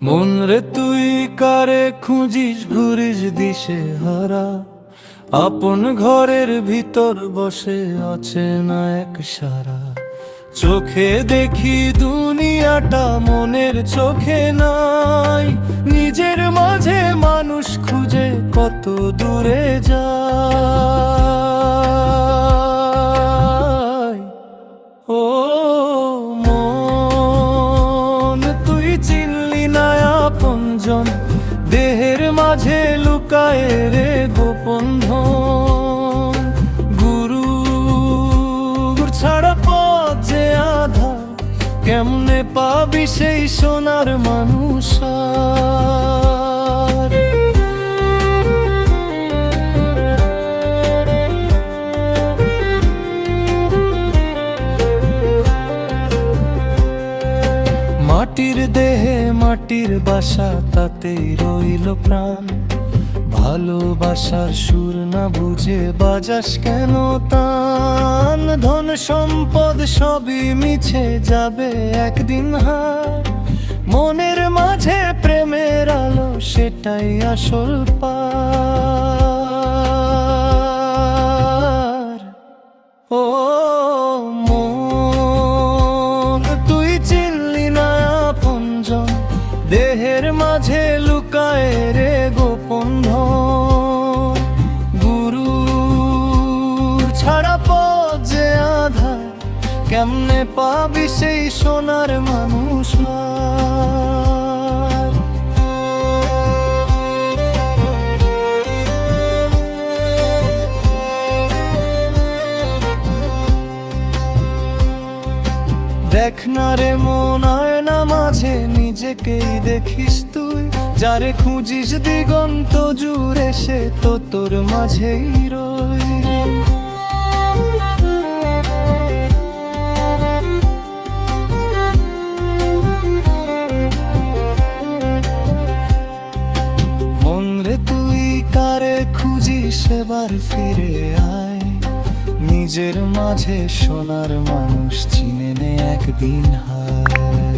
মন রে তুই কারে খুঁজিস ঘুরিস দিশে হারা, আপন ঘরের ভিতর বসে আছে না এক সারা। চোখে দেখি দুনিয়াটা মনের চোখে নাই, নিজের মাঝে মানুষ খুঁজে কত দূরে যায়। ও মন তুই চিনলি না আপনজন, দেহের মাঝে লুকায় রে গোপন ধন। গুরু ছাড়া পথ যে আধার, কেমনে পাবি সেই সোনার মানুষ আর? মাটির দেহে মাটির বাসা, তাতেই রইল প্রাণ। ভালোবাসার সুর না বুঝে বাজাস কেন তান? ধন সম্পদ সবই মিছে যাবে একদিন হার, মনের মাঝে প্রেমের আলো সেটাই আসল পার। ও মন তুই চিনলি না আপনজন, দেহের মাঝে লুকায় রে গোপন ধন। গুরু ছাড়া পথ যে আধার, কেমনে পাবি সেই সোনার মানুষ আর? দেখ না রে মন আয়না মাঝে নিজেকেই দেখিস তুই, যারে খুঁজিস দিগন্ত জুড়ে সে তো তোর মাঝেই রই। মন রে তুই কারে খুঁজিস এবার ফিরে আয়, নিজের মাঝে সোনার মানুষ চিনে নে একদিন হায়।